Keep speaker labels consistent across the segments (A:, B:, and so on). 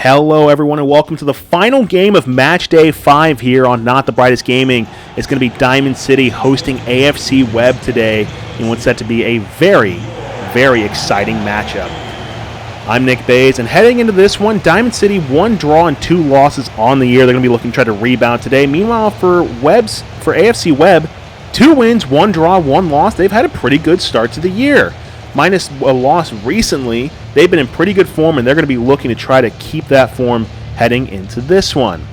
A: Hello, everyone, and welcome to the final game of Match Day 5 here on Not the Brightest Gaming. It's going to be Diamond City hosting AFC Webb today in what's set to be a very, very exciting matchup. I'm Nick Bays, and heading into this one, Diamond City 1 draw and 2 losses on the year. They're going to be looking to try to rebound today. Meanwhile, for AFC Webb, 2 wins, 1 draw, 1 loss. They've had a pretty good start to the year. Minus a loss recently, they've been in pretty good form, and they're going to be looking to try to keep that form heading into this one.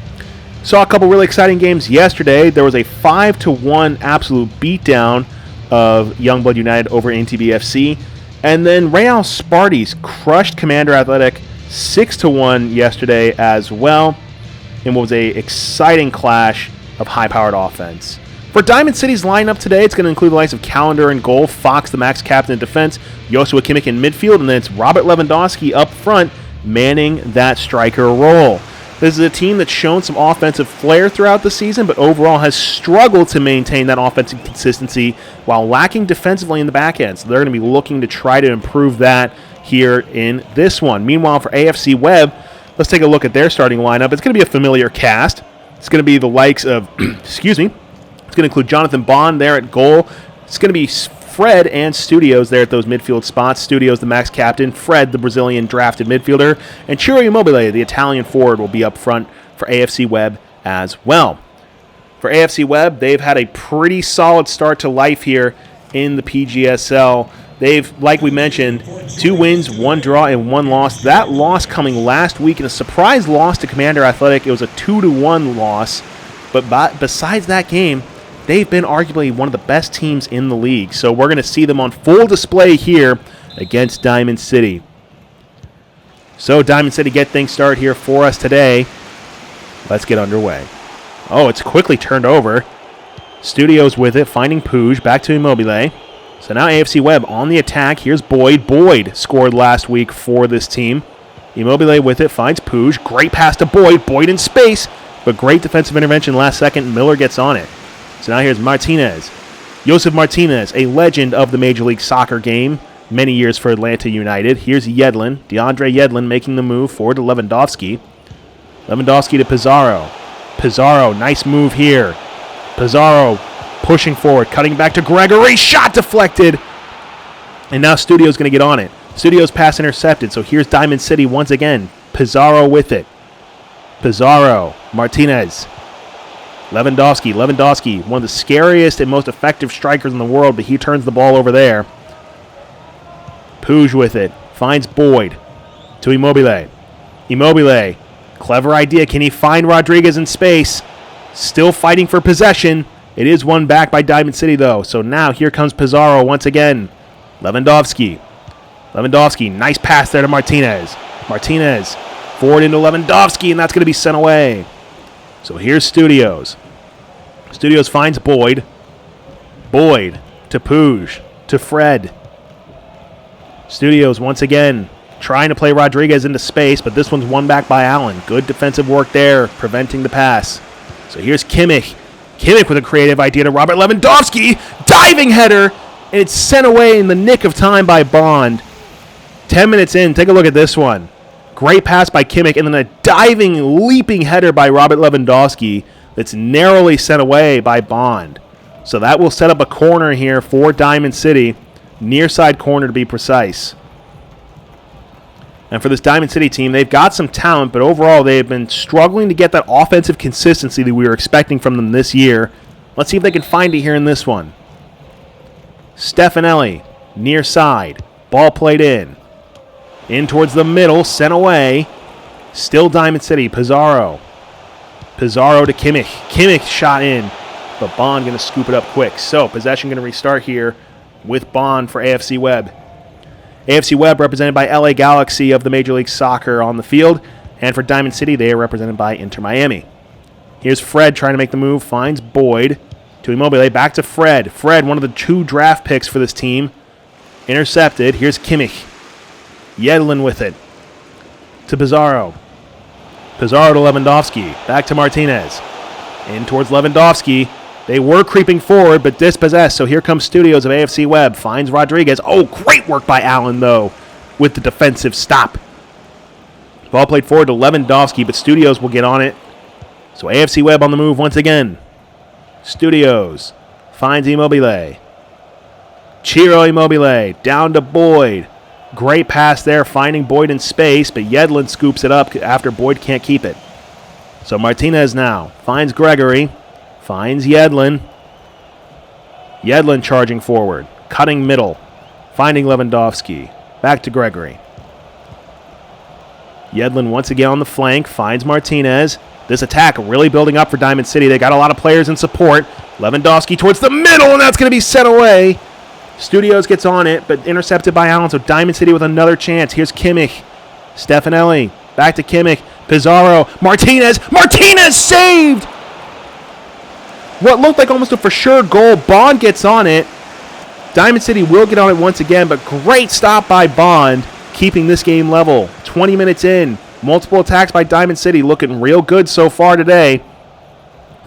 A: Saw a couple really exciting games yesterday. There was a 5-1 absolute beatdown of Youngblood United over NTBFC, and then Real Sparties crushed Commander Athletic 6-1 yesterday as well, in what was a exciting clash of high-powered offense. For Diamond City's lineup today, it's going to include the likes of Calendar in goal, Fox, the max captain in defense, Joshua Kimmich in midfield, and then it's Robert Lewandowski up front manning that striker role. This is a team that's shown some offensive flair throughout the season, but overall has struggled to maintain that offensive consistency while lacking defensively in the back end. So they're going to be looking to try to improve that here in this one. Meanwhile, for AFC Webb, let's take a look at their starting lineup. It's going to be a familiar cast. It's going to be the likes of, excuse me, it's going to include Jonathan Bond there at goal. It's going to be Fred and Studios there at those midfield spots. Studios, the max captain. Fred, the Brazilian drafted midfielder. And Ciro Immobile, the Italian forward, will be up front for AFC Webb as well. For AFC Webb, they've had a pretty solid start to life here in the PGSL. They've, like we mentioned, 2 wins, 1 draw, and 1 loss. That loss coming last week in a surprise loss to Commander Athletic. It was a 2-1 loss. But besides that game, they've been arguably one of the best teams in the league. So we're going to see them on full display here against Diamond City. So Diamond City get things started here for us today. Let's get underway. Oh, it's quickly turned over. Studios with it, finding Puig, back to Immobile. So now AFC Webb on the attack. Here's Boyd. Boyd scored last week for this team. Immobile with it, finds Puig. Great pass to Boyd. Boyd in space, but great defensive intervention last second. Miller gets on it. So now here's Martinez. Josef Martinez, a legend of the Major League Soccer game, many years for Atlanta United. Here's Yedlin, DeAndre Yedlin making the move forward to Lewandowski. Lewandowski to Pizarro. Pizarro, nice move here. Pizarro pushing forward, cutting back to Gregory. Shot deflected. And now Studio's going to get on it. Studio's pass intercepted. So here's Diamond City once again. Pizarro with it. Pizarro, Martinez. Lewandowski, one of the scariest and most effective strikers in the world, but he turns the ball over there. Puig with it, finds Boyd to Immobile. Immobile, clever idea. Can he find Rodriguez in space? Still fighting for possession. It is won back by Diamond City, though. So now here comes Pizarro once again. Lewandowski, nice pass there to Martinez. Martinez, forward into Lewandowski, and that's going to be sent away. So here's Studios. Studios finds Boyd. Boyd to Puig, to Fred. Studios once again trying to play Rodriguez into space, but this one's won back by Allen. Good defensive work there, preventing the pass. So here's Kimmich. Kimmich with a creative idea to Robert Lewandowski. Diving header, and it's sent away in the nick of time by Bond. 10 minutes in, take a look at this one. Great pass by Kimmich, and then a diving, leaping header by Robert Lewandowski that's narrowly sent away by Bond. So that will set up a corner here for Diamond City, near side corner to be precise. And for this Diamond City team, they've got some talent, but overall they've been struggling to get that offensive consistency that we were expecting from them this year. Let's see if they can find it here in this one. Stefanelli, near side, ball played in. In towards the middle, sent away. Still Diamond City. Pizarro. Pizarro to Kimmich. Kimmich shot in, but Bond going to scoop it up quick. So possession going to restart here with Bond for AFC Webb. AFC Webb represented by LA Galaxy of the Major League Soccer on the field. And for Diamond City, they are represented by Inter Miami. Here's Fred trying to make the move. Finds Boyd to Immobile. Back to Fred. Fred, one of the 2 draft picks for this team. Intercepted. Here's Kimmich. Yedlin with it to Pizarro. Pizarro to Lewandowski. Back to Martinez. In towards Lewandowski. They were creeping forward, but dispossessed. So here comes Studios of AFC Webb. Finds Rodriguez. Oh, great work by Allen, though, with the defensive stop. Ball played forward to Lewandowski, but Studios will get on it. So AFC Webb on the move once again. Studios finds Immobile. Ciro Immobile down to Boyd. Great pass there, finding Boyd in space, but Yedlin scoops it up after Boyd can't keep it. So Martinez now finds Gregory, finds Yedlin. Yedlin charging forward, cutting middle, finding Lewandowski. Back to Gregory. Yedlin once again on the flank, finds Martinez. This attack really building up for Diamond City. They got a lot of players in support. Lewandowski towards the middle, and that's going to be sent away. Studios gets on it, but intercepted by Allen. So Diamond City with another chance. Here's Kimmich. Stefanelli. Back to Kimmich. Pizarro. Martinez. Martinez saved! What looked like almost a for sure goal. Bond gets on it. Diamond City will get on it once again, but great stop by Bond, keeping this game level. 20 minutes in. Multiple attacks by Diamond City, looking real good so far today.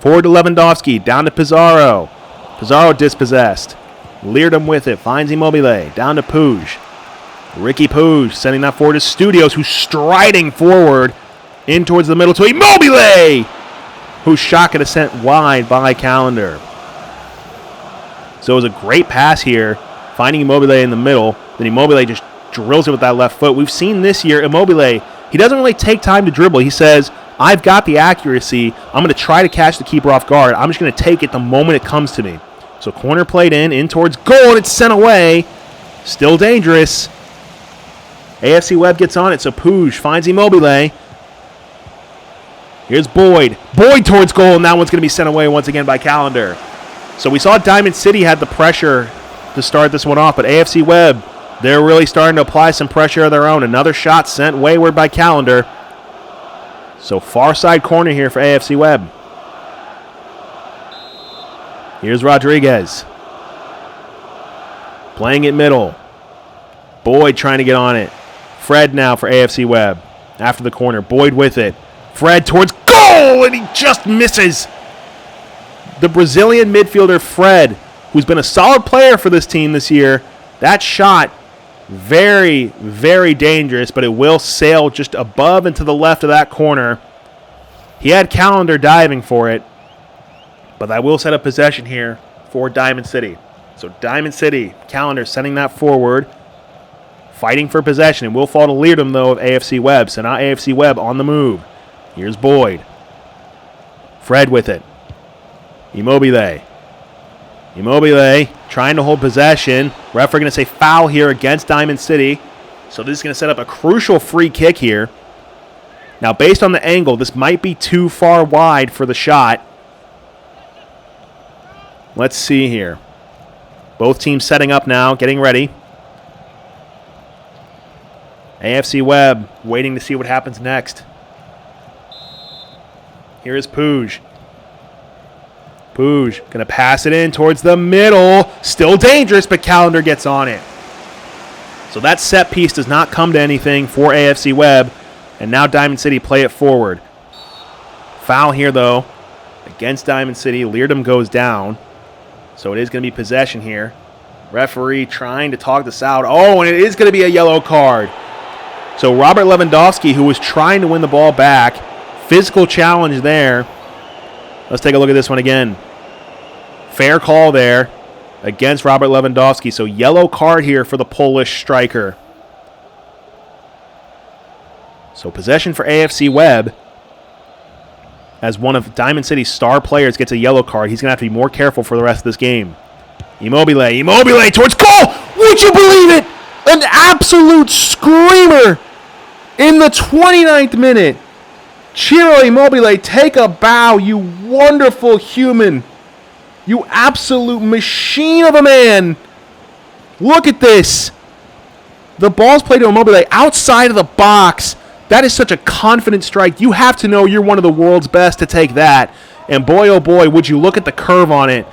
A: Forward to Lewandowski. Down to Pizarro. Pizarro dispossessed. Leardom with it, finds Immobile, down to Puig. Ricky Puig sending that forward to Studios, who's striding forward in towards the middle to Immobile, whose shot could have sent wide by Calendar. So it was a great pass here, finding Immobile in the middle. Then Immobile just drills it with that left foot. We've seen this year, Immobile, he doesn't really take time to dribble. He says, I've got the accuracy. I'm going to try to catch the keeper off guard. I'm just going to take it the moment it comes to me. So corner played in towards goal, and it's sent away. Still dangerous. AFC Webb gets on it, so Puig finds Immobile. Here's Boyd. Boyd towards goal, and that one's going to be sent away once again by Calendar. So we saw Diamond City had the pressure to start this one off, but AFC Webb, they're really starting to apply some pressure of their own. Another shot sent wayward by Calendar. So far side corner here for AFC Webb. Here's Rodriguez. Playing it middle. Boyd trying to get on it. Fred now for AFC Webb. After the corner. Boyd with it. Fred towards goal, and he just misses. The Brazilian midfielder Fred, who's been a solid player for this team this year. That shot, very, very dangerous, but it will sail just above and to the left of that corner. He had Calendar diving for it. But that will set up possession here for Diamond City. So Diamond City, Calendar sending that forward. Fighting for possession. It will fall to Leardom, though, of AFC Webb. So now AFC Webb on the move. Here's Boyd. Fred with it. Immobile. Immobile trying to hold possession. Referee going to say foul here against Diamond City. So this is going to set up a crucial free kick here. Now, based on the angle, this might be too far wide for the shot. Let's see here. Both teams setting up now, getting ready. AFC Webb waiting to see what happens next. Here is Puig. Puig going to pass it in towards the middle. Still dangerous, but Calendar gets on it. So that set piece does not come to anything for AFC Webb. And now Diamond City play it forward. Foul here, though, against Diamond City. Leardom goes down. So it is going to be possession here. Referee trying to talk this out. Oh, and it is going to be a yellow card. So Robert Lewandowski, who was trying to win the ball back. Physical challenge there. Let's take a look at this one again. Fair call there against Robert Lewandowski. So yellow card here for the Polish striker. So possession for AFC Webb. As one of Diamond City's star players gets a yellow card, he's going to have to be more careful for the rest of this game. Immobile towards goal! Would you believe it? An absolute screamer in the 29th minute. Ciro Immobile, take a bow, you wonderful human. You absolute machine of a man. Look at this. The ball's played to Immobile outside of the box. That is such a confident strike. You have to know you're one of the world's best to take that. And boy, oh boy, would you look at the curve on it.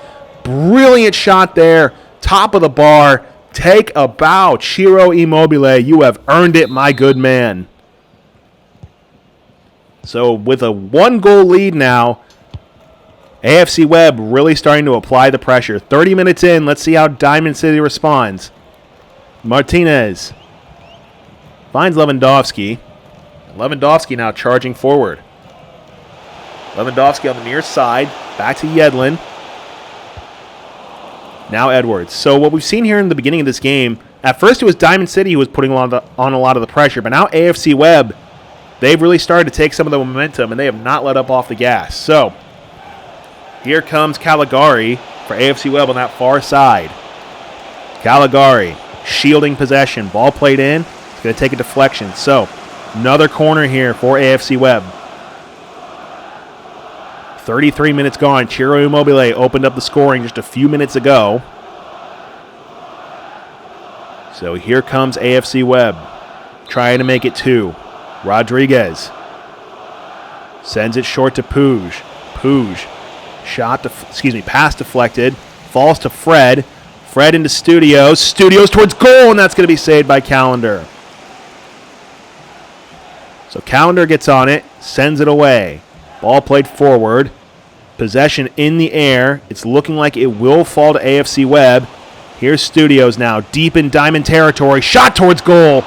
A: Brilliant shot there. Top of the bar. Take a bow. Ciro Immobile, you have earned it, my good man. So with a 1-goal lead now, AFC Webb really starting to apply the pressure. 30 minutes in, let's see how Diamond City responds. Martinez finds Lewandowski. Lewandowski now charging forward. Lewandowski on the near side. Back to Yedlin. Now Edwards. So what we've seen here in the beginning of this game, at first it was Diamond City who was putting on a lot of the pressure, but now AFC Webb, they've really started to take some of the momentum, and they have not let up off the gas. So here comes Caligari for AFC Webb on that far side. Caligari shielding possession. Ball played in. It's going to take a deflection. So another corner here for AFC Webb. 33 minutes gone. Ciro Immobile opened up the scoring just a few minutes ago. So here comes AFC Webb trying to make it 2. Rodriguez sends it short to Puig. Puig pass deflected. Falls to Fred. Fred into Studios. Studios towards goal, and that's going to be saved by Callender. So Callender gets on it, sends it away. Ball played forward. Possession in the air. It's looking like it will fall to AFC Webb. Here's Studios now, deep in Diamond territory. Shot towards goal.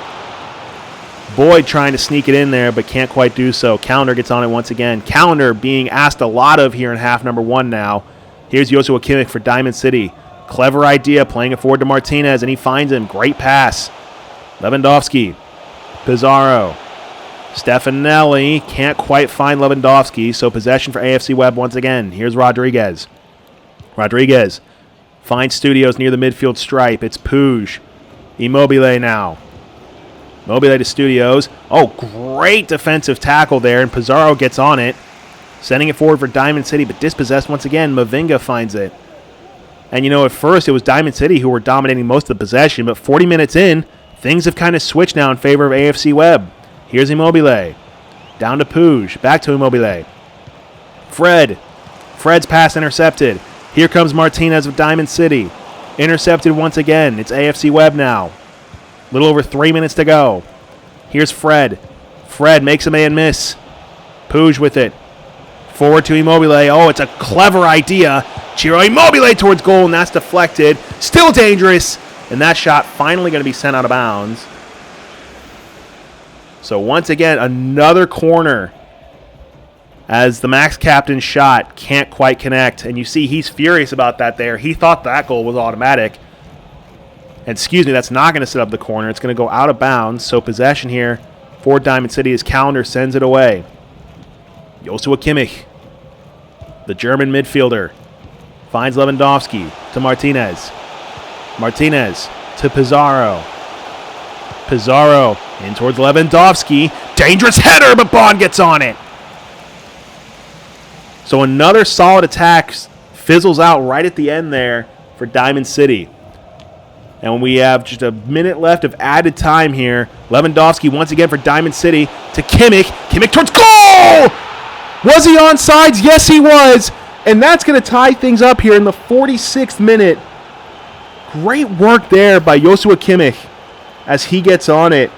A: Boyd trying to sneak it in there, but can't quite do so. Callender gets on it once again. Callender being asked a lot of here in half number 1 now. Here's Joshua Kimmich for Diamond City. Clever idea, playing it forward to Martinez, and he finds him. Great pass. Lewandowski. Pizarro. Stefanelli can't quite find Lewandowski, so possession for AFC Webb once again. Here's Rodriguez. Rodriguez finds Studios near the midfield stripe. It's Puig. Immobile now. Immobile to Studios. Oh, great defensive tackle there, and Pizarro gets on it. Sending it forward for Diamond City, but dispossessed once again. Mavinga finds it. And at first it was Diamond City who were dominating most of the possession, but 40 minutes in, things have kind of switched now in favor of AFC Webb. Here's Immobile. Down to Puig. Back to Immobile. Fred. Fred's pass intercepted. Here comes Martinez of Diamond City. Intercepted once again. It's AFC Webb now. Little over 3 minutes to go. Here's Fred. Fred makes a man miss. Puig with it. Forward to Immobile. Oh, it's a clever idea. Ciro Immobile towards goal, and that's deflected. Still dangerous. And that shot finally going to be sent out of bounds. So once again, another corner as the Max captain shot can't quite connect. And you see he's furious about that there. He thought that goal was automatic. And that's not going to set up the corner. It's going to go out of bounds. So possession here for Diamond City as Callender sends it away. Joshua Kimmich, the German midfielder, finds Lewandowski to Martinez. Martinez to Pizarro. Pizarro in towards Lewandowski. Dangerous header, but Bond gets on it. So another solid attack fizzles out right at the end there for Diamond City. And when we have just a minute left of added time here, Lewandowski once again for Diamond City to Kimmich. Kimmich towards goal! Was he onside? Yes, he was. And that's going to tie things up here in the 46th minute. Great work there by Joshua Kimmich as he gets on it.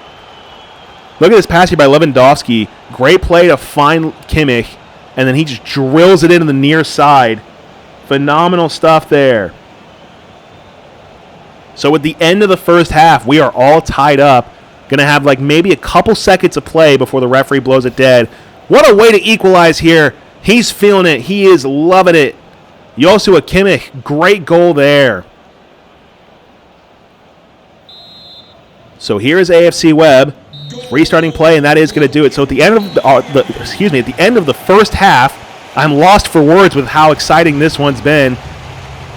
A: Look at this pass here by Lewandowski. Great play to find Kimmich, and then he just drills it into the near side. Phenomenal stuff there. So at the end of the first half, we are all tied up. Going to have maybe a couple seconds of play before the referee blows it dead. What a way to equalize here. He's feeling it. He is loving it. Joshua Kimmich, great goal there. So here is AFC Webb restarting play, and that is going to do it. So at the end of the end of the first half, I'm lost for words with how exciting this one's been.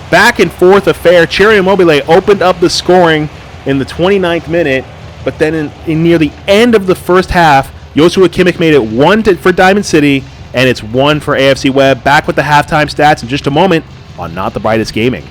A: Back and forth affair. Ciro Immobile opened up the scoring in the 29th minute, but then in near the end of the first half, Joshua Kimmich made it 1 for Diamond City, and it's 1 for AFC Webb. Back with the halftime stats in just a moment on Not the Brightest Gaming.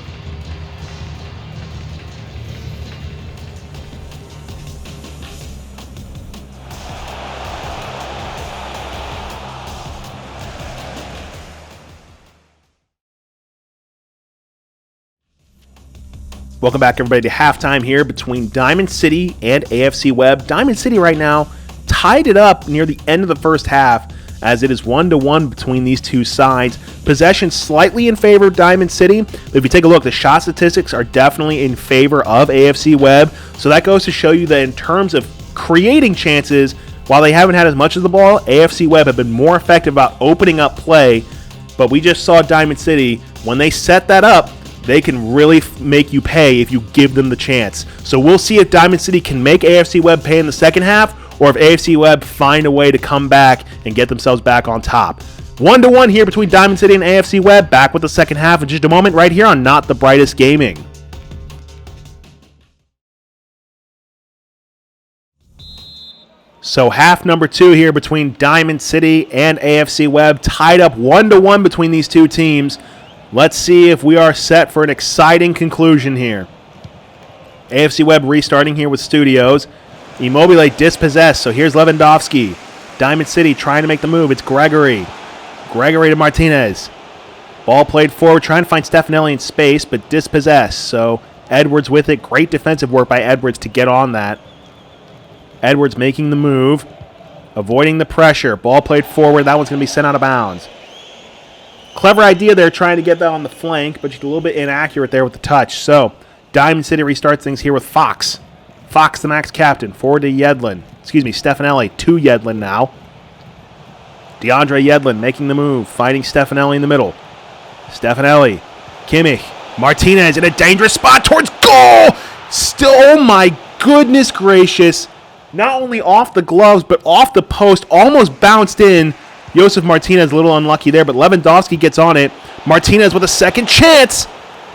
A: Welcome back, everybody, to halftime here between Diamond City and AFC Webb. Diamond City right now tied it up near the end of the first half as it is 1-1 between these two sides. Possession slightly in favor of Diamond City, but if you take a look, the shot statistics are definitely in favor of AFC Webb. So that goes to show you that in terms of creating chances, While they haven't had as much of the ball, AFC Webb have been more effective about opening up play, but we just saw Diamond City, when they set that up, they can really make you pay if you give them the chance. So we'll see if Diamond City can make AFC Webb pay in the second half, or if AFC Webb find a way to come back and get themselves back on top. 1-1 here between Diamond City and AFC Webb. Back with the second half in just a moment right here on Not the Brightest Gaming. So half number 2 here between Diamond City and AFC Webb. Tied up 1-1 between these two teams. Let's see if we are set for an exciting conclusion here. AFC Webb restarting here with Studios. Immobile dispossessed, so here's Lewandowski. Diamond City trying to make the move. It's Gregory. Gregory to Martinez. Ball played forward, trying to find Stefanelli in space, but dispossessed. So Edwards with it. Great defensive work by Edwards to get on that. Edwards making the move, avoiding the pressure. Ball played forward. That one's going to be sent out of bounds. Clever idea there, trying to get that on the flank, but just a little bit inaccurate there with the touch. So Diamond City restarts things here with Fox. Fox, the Max captain, forward to Yedlin. Stefanelli to Yedlin now. DeAndre Yedlin making the move, finding Stefanelli in the middle. Stefanelli, Kimmich, Martinez in a dangerous spot towards goal! Still, oh my goodness gracious. Not only off the gloves, but off the post, almost bounced in. Josef Martinez a little unlucky there, but Lewandowski gets on it. Martinez with a second chance,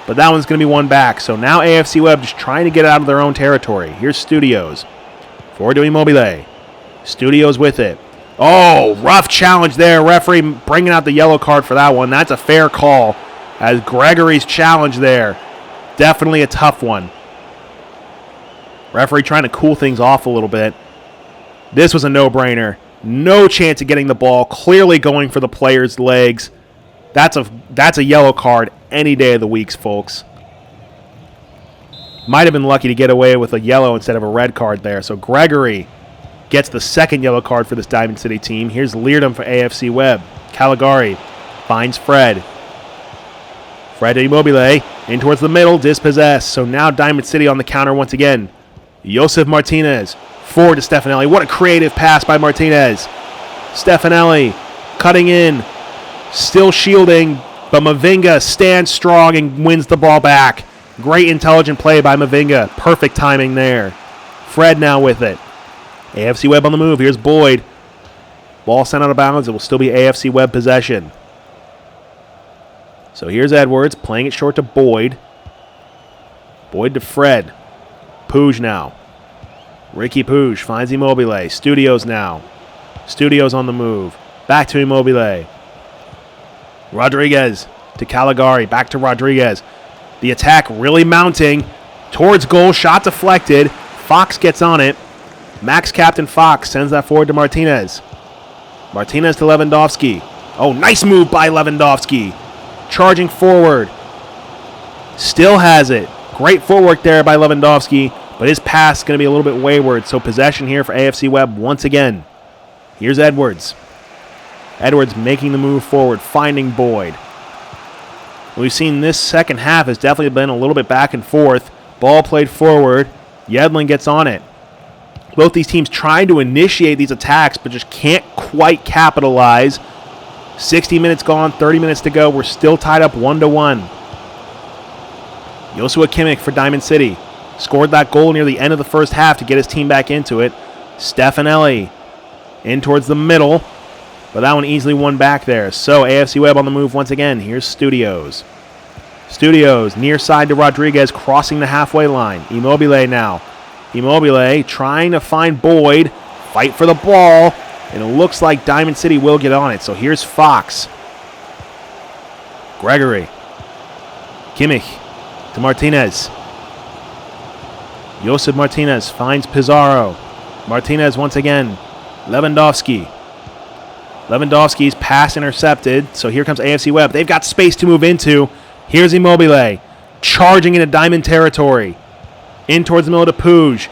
A: but that one's going to be won back. So now AFC Webb just trying to get out of their own territory. Here's Studios. Forward to Immobile. Studios with it. Oh, rough challenge there. Referee bringing out the yellow card for that one. That's a fair call, as Gregory's challenge there. Definitely a tough one. Referee trying to cool things off a little bit. This was a no-brainer. No chance of getting the ball. Clearly going for the player's legs. That's a yellow card any day of the week, folks. Might have been lucky to get away with a yellow instead of a red card there. So Gregory gets the second yellow card for this Diamond City team. Here's Leardom for AFC Webb. Caligari finds Fred. Fred to Immobile. In towards the middle. Dispossessed. So now Diamond City on the counter once again. Josef Martinez. Forward to Stefanelli. What a creative pass by Martinez. Stefanelli cutting in. Still shielding, but Mavinga stands strong and wins the ball back. Great intelligent play by Mavinga. Perfect timing there. Fred now with it. AFC Webb on the move. Here's Boyd. Ball sent out of bounds. It will still be AFC Webb possession. So here's Edwards playing it short to Boyd. Boyd to Fred. Puig now. Ricky Puig finds Immobile. Studios now. Studios on the move. Back to Immobile. Rodriguez to Caligari. Back to Rodriguez. The attack really mounting. Towards goal. Shot deflected. Fox gets on it. Max captain Fox sends that forward to Martinez. Martinez to Lewandowski. Oh, nice move by Lewandowski. Charging forward. Still has it. Great footwork there by Lewandowski, but his pass is going to be a little bit wayward. So possession here for AFC Webb once again. Here's Edwards. Edwards making the move forward, finding Boyd. We've seen this second half has definitely been a little bit back and forth. Ball played forward. Yedlin gets on it. Both these teams trying to initiate these attacks, but just can't quite capitalize. 60 minutes gone, 30 minutes to go. We're still tied up 1-1. Joshua Kimmich for Diamond City. Scored that goal near the end of the first half to get his team back into it. Stefanelli in towards the middle, but that one easily won back there. So AFC Webb on the move once again. Here's Studios. Studios near side to Rodriguez, crossing the halfway line. Immobile now. Immobile trying to find Boyd. Fight for the ball. And it looks like Diamond City will get on it. So here's Fox. Gregory. Kimmich to Martinez. Josef Martinez finds Pizarro. Martinez once again. Lewandowski. Lewandowski's pass intercepted. So here comes AFC Webb. They've got space to move into. Here's Immobile. Charging into Diamond territory. In towards the middle to Puig.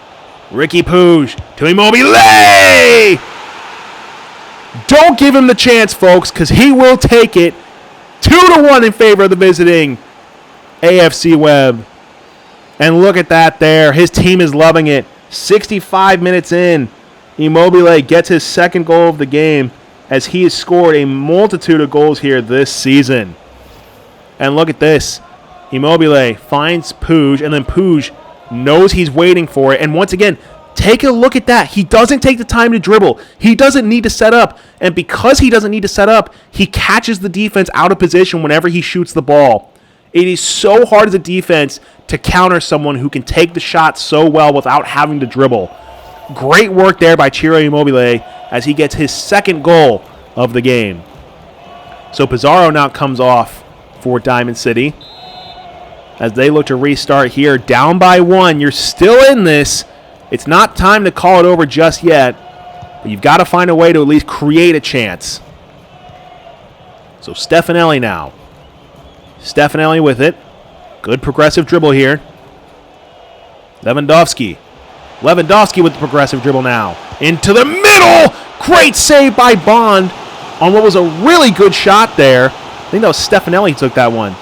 A: Ricky Puig to Immobile. Don't give him the chance, folks, because he will take it. 2-1 in favor of the visiting AFC Webb. And look at that there. His team is loving it. 65 minutes in. Immobile gets his second goal of the game as he has scored a multitude of goals here this season. And look at this. Immobile finds Puig, and then Puig knows he's waiting for it. And once again, take a look at that. He doesn't take the time to dribble. He doesn't need to set up. And because he doesn't need to set up, he catches the defense out of position whenever he shoots the ball. It is so hard as a defense to counter someone who can take the shot so well without having to dribble. Great work there by Ciro Immobile as he gets his second goal of the game. So Pizarro now comes off for Diamond City as they look to restart here. Down by 1. You're still in this. It's not time to call it over just yet, but you've got to find a way to at least create a chance. So Stefanelli now. Stefanelli with it. Good progressive dribble here. Lewandowski with the progressive dribble now. Into the middle! Great save by Bond on what was a really good shot there. I think that was Stefanelli who took that one.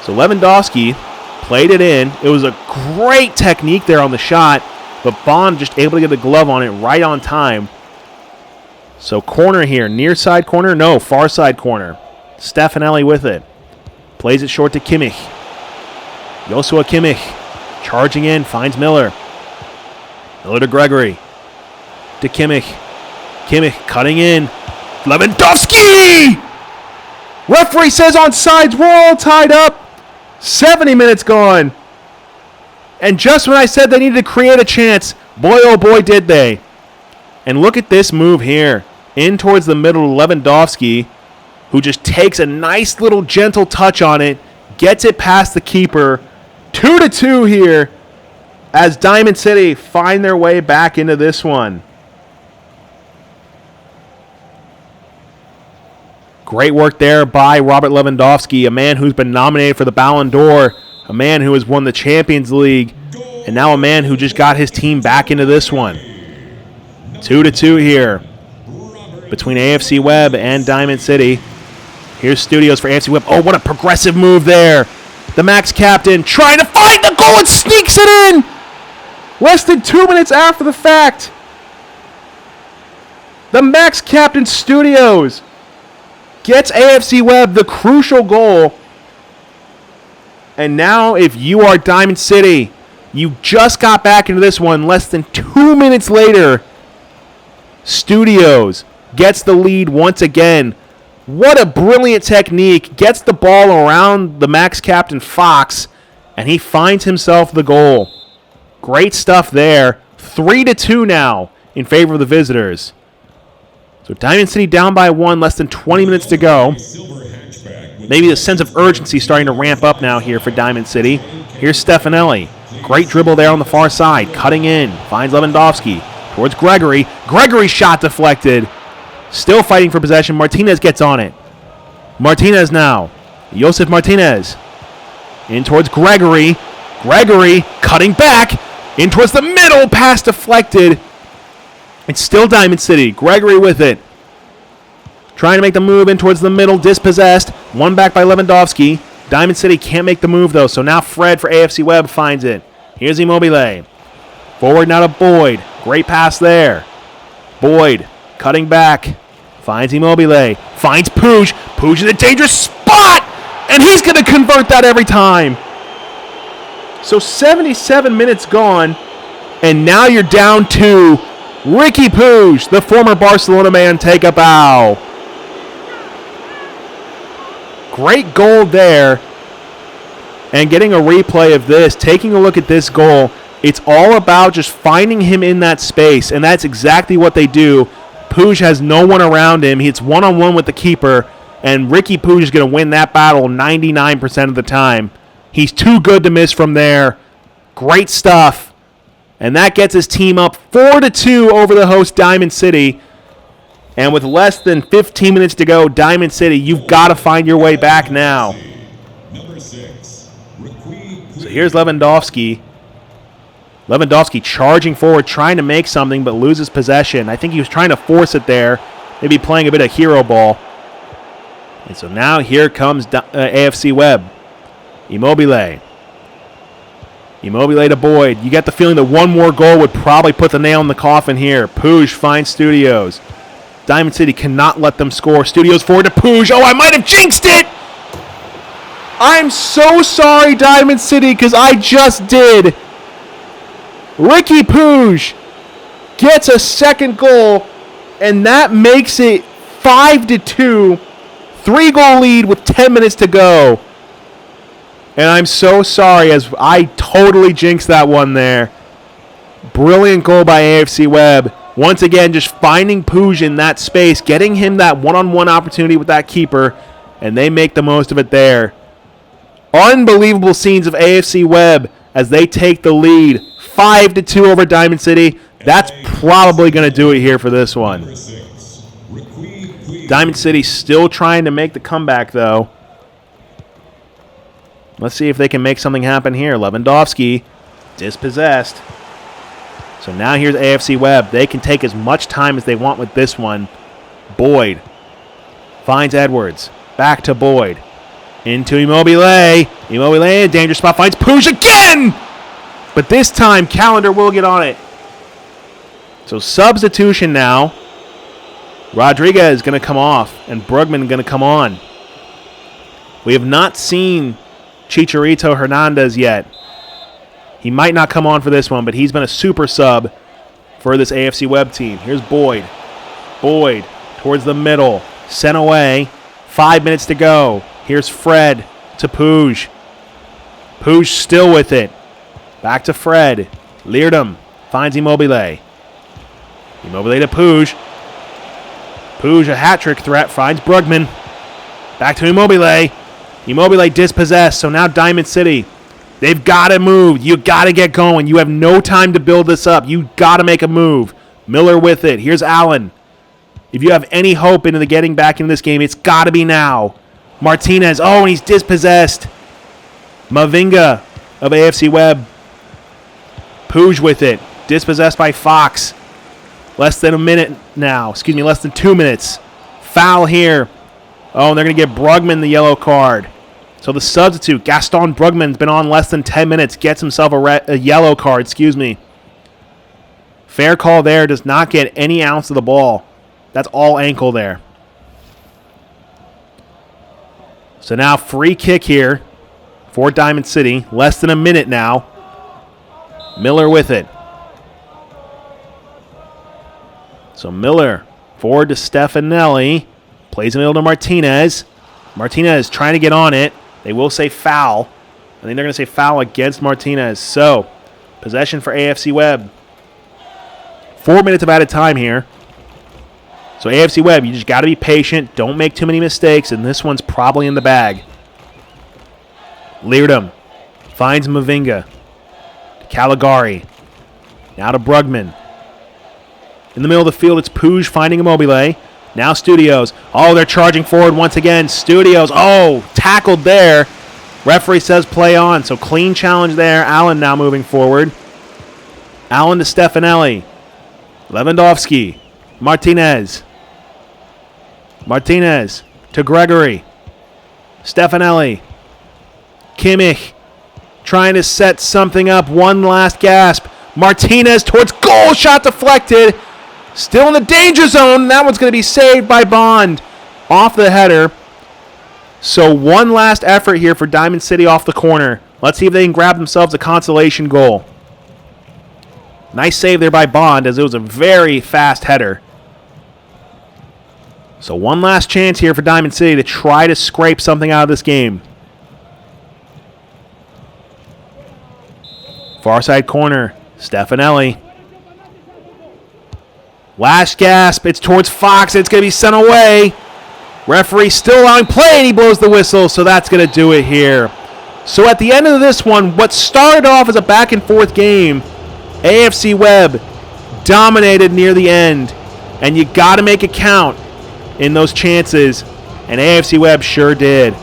A: So Lewandowski played it in. It was a great technique there on the shot, but Bond just able to get the glove on it right on time. So corner here, near side corner? No, far side corner. Stefanelli with it. Plays it short to Kimmich. Joshua Kimmich charging in, finds Miller. Miller to Gregory. To Kimmich. Kimmich cutting in. Lewandowski! Referee says onside. We're all tied up. 70 minutes gone. And just when I said they needed to create a chance, boy oh boy did they. And look at this move here. In towards the middle, Lewandowski, who just takes a nice little gentle touch on it, gets it past the keeper. 2-2 here as Diamond City find their way back into this one. Great work there by Robert Lewandowski, a man who's been nominated for the Ballon d'Or, a man who has won the Champions League, and now a man who just got his team back into this one. 2-2 here between AFC Webb and Diamond City. Here's Studios for AFC Webb. Oh, what a progressive move there. The Max captain trying to find the goal and sneaks it in. Less than 2 minutes after the fact. The Max captain Studios gets AFC Webb the crucial goal. And now if you are Diamond City, you just got back into this one less than 2 minutes later. Studios gets the lead once again. What a brilliant technique. Gets the ball around the Max captain Fox, and he finds himself the goal. Great stuff there. 3-2 now in favor of the visitors. So Diamond City down by 1, less than 20 minutes to go. Maybe the sense of urgency starting to ramp up now here for Diamond City. Here's Stefanelli. Great dribble there on the far side. Cutting in. Finds Lewandowski. Towards Gregory. Gregory's shot deflected. Still fighting for possession. Martinez gets on it. Martinez now. Josef Martinez. In towards Gregory. Gregory cutting back. In towards the middle. Pass deflected. It's still Diamond City. Gregory with it. Trying to make the move in towards the middle. Dispossessed. One back by Lewandowski. Diamond City can't make the move though. So now Fred for AFC Webb finds it. Here's Immobile. Forward now to Boyd. Great pass there. Boyd cutting back. Finds Immobile. Finds Puig. Puig in a dangerous spot. And he's going to convert that every time. So 77 minutes gone. And now you're down 2. Ricky Puig, the former Barcelona man, take a bow. Great goal there. And getting a replay of this, taking a look at this goal, it's all about just finding him in that space, and that's exactly what they do. Puig has no one around him. It's one-on-one with the keeper, and Ricky Puig is going to win that battle 99% of the time. He's too good to miss from there. Great stuff. And that gets his team up 4-2 over the host Diamond City. And with less than 15 minutes to go, Diamond City, you've got to find your way back now. So here's Lewandowski. Lewandowski charging forward, trying to make something, but loses possession. I think he was trying to force it there, maybe playing a bit of hero ball. And so now here comes AFC Webb. Immobile. Immobile to Boyd. You get the feeling that one more goal would probably put the nail in the coffin here. Puig finds Studios. Diamond City cannot let them score. Studios forward to Puig. Oh, I might have jinxed it! I'm so sorry, Diamond City, because I just did. Ricky Puig gets a second goal, and that makes it 5-2. 3-goal lead with 10 minutes to go. And I'm so sorry, as I totally jinxed that one there. Brilliant goal by AFC Webb. Once again, just finding Puig in that space, getting him that one-on-one opportunity with that keeper, and they make the most of it there. Unbelievable scenes of AFC Webb as they take the lead. 5-2 over Diamond City. That's probably going to do it here for this one. Diamond City still trying to make the comeback, though. Let's see if they can make something happen here. Lewandowski, dispossessed. So now here's AFC Webb. They can take as much time as they want with this one. Boyd finds Edwards. Back to Boyd. Into Immobile. Immobile in a dangerous spot. Finds Puig again! But this time, Calendar will get on it. So substitution now. Rodriguez is going to come off, and Brugman going to come on. We have not seen Chicharito Hernandez yet. He might not come on for this one, but he's been a super sub for this AFC Webb team. Here's Boyd. Boyd towards the middle. Sent away. 5 minutes to go. Here's Fred to Puig. Puig still with it. Back to Fred. Leardom finds Immobile. Immobile to Puig. Puig, a hat-trick threat, finds Brugman. Back to Immobile. Immobile dispossessed, so now Diamond City. They've got to move. You got to get going. You have no time to build this up. You got to make a move. Miller with it. Here's Allen. If you have any hope into the getting back into this game, it's got to be now. Martinez. Oh, and he's dispossessed. Mavinga of AFC Webb. Puig with it. Dispossessed by Fox. Less than a minute now. Excuse me, less than 2 minutes. Foul here. Oh, and they're going to give Brugman the yellow card. So the substitute, Gaston Brugman's been on less than 10 minutes, gets himself a yellow card, Fair call there, does not get any ounce of the ball. That's all ankle there. So now free kick here for Diamond City. Less than a minute now. Miller with it. So Miller forward to Stefanelli. Plays in the middle to Martinez. Martinez trying to get on it. They will say foul. I think they're going to say foul against Martinez. So, possession for AFC Webb. 4 minutes of added time here. So AFC Webb, you just got to be patient. Don't make too many mistakes, and this one's probably in the bag. Leardom finds Mavinga. Caligari. Now to Brugman. In the middle of the field, it's Puig finding Immobile. Now Studios. Oh, they're charging forward once again. Studios. Oh, tackled there. Referee says play on. So clean challenge there. Allen now moving forward. Allen to Stefanelli. Lewandowski. Martinez. Martinez to Gregory. Stefanelli. Kimmich trying to set something up. One last gasp. Martinez towards goal. Shot deflected. Still in the danger zone. That one's going to be saved by Bond off the header. So one last effort here for Diamond City off the corner. Let's see if they can grab themselves a consolation goal. Nice save there by Bond, as it was a very fast header. So one last chance here for Diamond City to try to scrape something out of this game. Far side corner. Stefanelli. Last gasp. It's towards Fox. It's going to be sent away. Referee still allowing play, and he blows the whistle, so that's going to do it here. So at the end of this one, what started off as a back-and-forth game, AFC Webb dominated near the end, and you got to make it count in those chances, and AFC Webb sure did.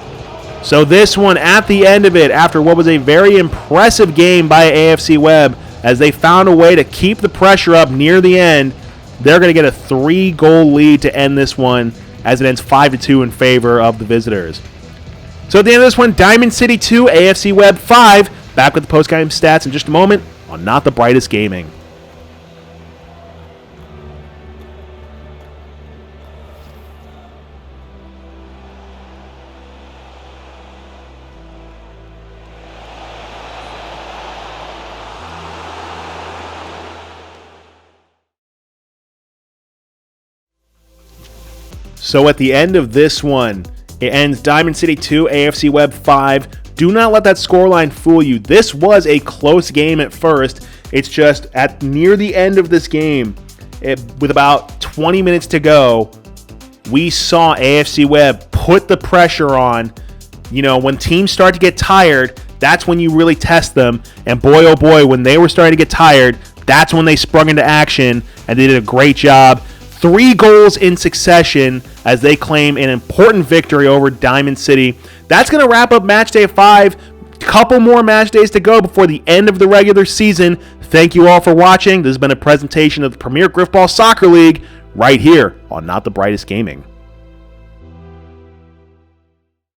A: So this one, at the end of it, after what was a very impressive game by AFC Webb, as they found a way to keep the pressure up near the end, they're going to get a 3-goal lead to end this one, as it ends 5-2 in favor of the visitors. So at the end of this one, Diamond City 2, AFC Webb 5. Back with the post-game stats in just a moment on Not the Brightest Gaming. So at the end of this one, it ends Diamond City 2, AFC Webb 5. Do not let that scoreline fool you. This was a close game at first. It's just at near the end of this game, with about 20 minutes to go, we saw AFC Webb put the pressure on. You know, when teams start to get tired, that's when you really test them. And boy, oh boy, when they were starting to get tired, that's when they sprung into action, and they did a great job. 3 goals in succession as they claim an important victory over Diamond City. That's going to wrap up Match Day 5. Couple more match days to go before the end of the regular season. Thank you all for watching. This has been a presentation of the Premier Griffball Soccer League right here on Not the Brightest Gaming.